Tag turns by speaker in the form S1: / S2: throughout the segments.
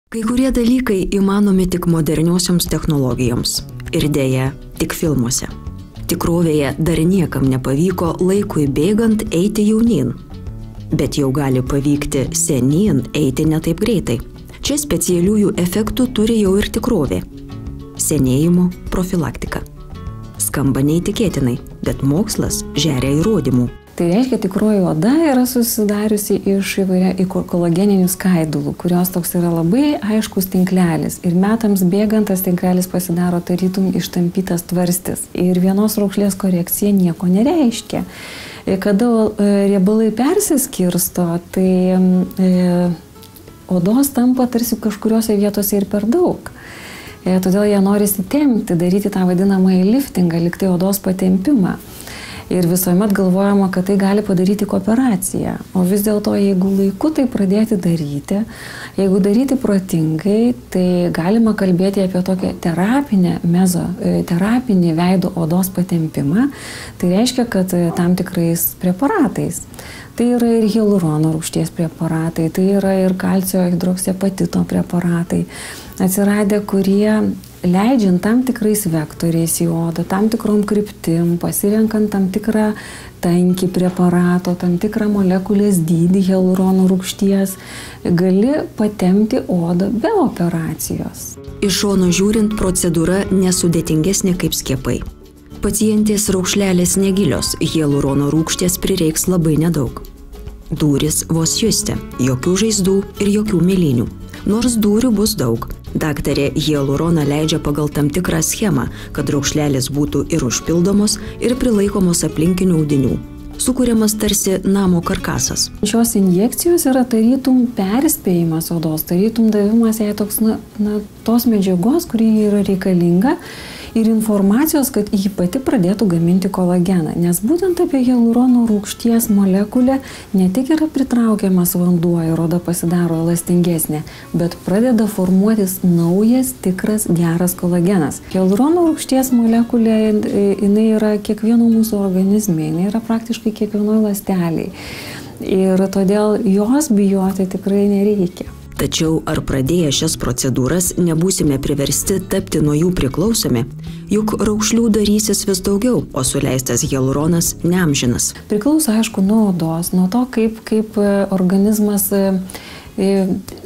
S1: Kai kurie dalykai įmanomi tik moderniosioms technologijoms ir dėja tik filmuose. Tikrovėje dar niekam nepavyko laikui bėgant eiti jaunyn, bet jau gali pavykti senyn eiti ne taip greitai. Čia specialiųjų efektų turi jau ir tikrovė. Senėjimo profilaktika. Skamba neįtikėtinai, bet mokslas žeria įrodymų.
S2: Tai reiškia, tikroji oda yra susidariusi iš kolageninių skaidulų, kurios toks yra labai aiškus tinklelis. Ir metams bėgant tas tinklelis pasidaro tarytum ištampytas tvarstis. Ir vienos raukšlės korekcija nieko nereiškia. Kada riebalai persiskirsto, tai odos tampa tarsi kažkuriuose vietose ir per daug. Todėl jie norisi tempti, daryti tą vadinamąjį liftingą, liktai odos patempimą. Ir visuomet galvojama, kad tai gali padaryti operaciją. O vis dėlto, jeigu laiku tai pradėti daryti, jeigu daryti protingai, tai galima kalbėti apie tokią terapinį veido odos patempimą. Tai reiškia, kad tam tikrais preparatais. Tai yra ir hialurono rūgšties preparatai, tai yra ir kalcio hidroksiapatito preparatai, atsiradę, kurie leidžiant tam tikrais vektoriais į odą, tam tikrom kryptim, pasirenkant tam tikrą tankį preparato, tam tikrą molekulės dydį hialurono rūgšties, gali patempti odą be operacijos.
S1: Iš šono žiūrint, procedūra nesudėtingesnė kaip skiepai. Pacientės raukšlelės negilios, hialurono rūgšties prireiks labai nedaug. Dūris vos justi, jokių žaizdų ir jokių mėlynių. Nors dūrių bus daug, daktarė hialuroną leidžia pagal tam tikrą schemą, kad raukšlelės būtų ir užpildomos, ir prilaikomos aplinkinių audinių. Sukuriamas tarsi namo karkasas.
S2: Šios injekcijos yra tarytum perspėjimas odos, tarytum davimas jai toks, tos medžiagos, kuri yra reikalinga, ir informacijos, kad ji pati pradėtų gaminti kolageną. Nes būtent apie hialurono rūgšties molekulę ne tik yra pritraukiamas vanduo ir oda pasidaro elastingesnė, bet pradeda formuotis naujas, tikras, geras kolagenas. Hialurono rūgšties molekulė, jinai yra kiekvieno mūsų organizme, jinai yra praktiškai kiekvienoj ląstelėj. Ir todėl jos bijoti tikrai nereikia.
S1: Tačiau ar pradėję šias procedūras nebūsime priversti tapti nuo jų priklausomi, juk raukšlių darysis vis daugiau, o suleistas hialuronas neamžinas.
S2: Priklauso, aišku, nuo odos, nuo to, kaip organizmas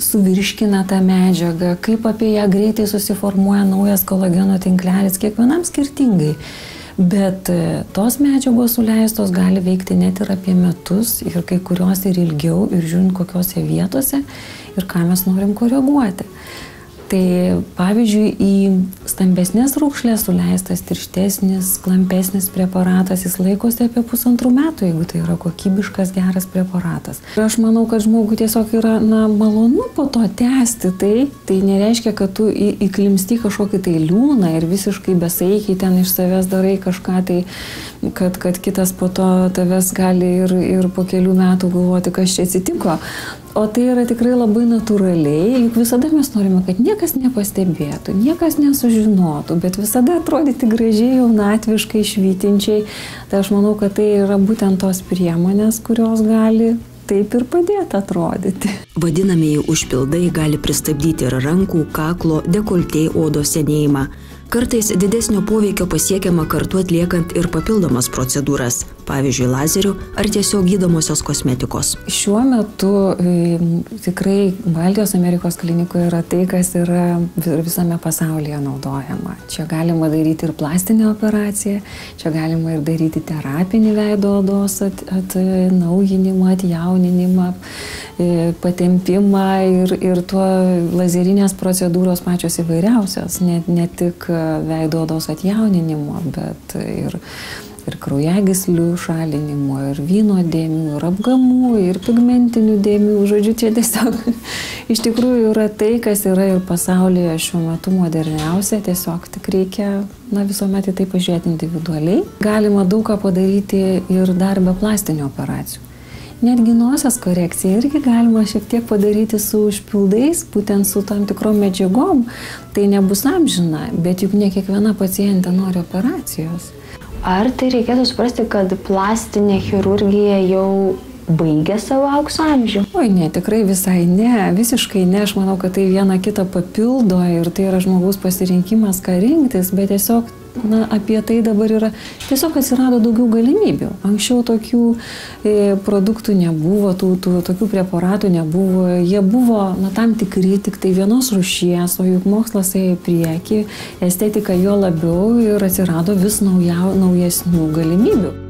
S2: suvirškina tą medžiagą, kaip apie ją greitai susiformuoja naujas kolageno tinklelis, kiekvienam skirtingai. Bet tos medžiagos suleistos gali veikti net ir apie metus ir kai kurios ir ilgiau ir žiūrint kokiose vietose ir ką mes norim koreguoti. Tai pavyzdžiui, į stambesnės raukšlės suleistas tirštesnis, klampesnis preparatas, jis laikosi apie 1,5 metų, jeigu tai yra kokybiškas, geras preparatas. Ir aš manau, kad žmogui tiesiog yra malonu po to tęsti tai nereiškia, kad tu įklimsti kažkokį tai liūną ir visiškai besaikiai ten iš savęs darai kažką tai, kad kitas po to tavęs gali ir po kelių metų galvoti, kas čia atsitiko. O tai yra tikrai labai natūraliai, juk visada mes norime, kad niekas nepastebėtų, niekas nesužinotų, bet visada atrodyti gražiai, jaunatviškai, švytinčiai. Tai aš manau, kad tai yra būtent tos priemonės, kurios gali taip ir padėti atrodyti.
S1: Vadinamieji užpildai gali pristabdyti ir rankų, kaklo, dekoltė odos senėjimą. Kartais didesnio poveikio pasiekiama kartu atliekant ir papildomas procedūras, pavyzdžiui, lazerių ar tiesiog gydomosios kosmetikos.
S2: Šiuo metu tikrai Baltijos Amerikos klinikoje yra tai, kas yra visame pasaulyje naudojama. Čia galima daryti ir plastinę operaciją, čia galima ir daryti terapinį veido odos atnaujinimą, atjauninimą, patempimą ir tuo lazerinės procedūros pačios įvairiausios, ne tik veido odos atjauninimo, bet ir kraujagyslių šalinimo, ir vyno dėmių, ir apgamų, ir pigmentinių dėmių. Žodžiu, čia tiesiog iš tikrųjų yra tai, kas yra ir pasaulyje šiuo metu moderniausia, tiesiog tik reikia visuomet į tai pažiūrėti individualiai. Galima daug ką padaryti ir dar be plastinių operacijų. Netgi nosies korekciją irgi galima šiek tiek padaryti su užpildais, būtent su tam tikrom medžiagom. Tai nebus amžina, bet juk ne kiekviena pacientė nori operacijos.
S3: Ar tai reikėtų suprasti, kad plastinė chirurgija jau baigė savo aukso amžių?
S2: Oi, ne, tikrai visai ne, visiškai ne, aš manau, kad tai viena kitą papildo ir tai yra žmogaus pasirinkimas, ką rinktis, bet tiesiog, apie tai dabar yra, tiesiog atsirado daugiau galimybių. Anksčiau tokių produktų nebuvo, tokių preparatų nebuvo, jie buvo, tam tikri, tik tai vienos rūšies, o juk mokslas ėjo į priekį, estetika jo labiau ir atsirado vis naujesnių galimybių.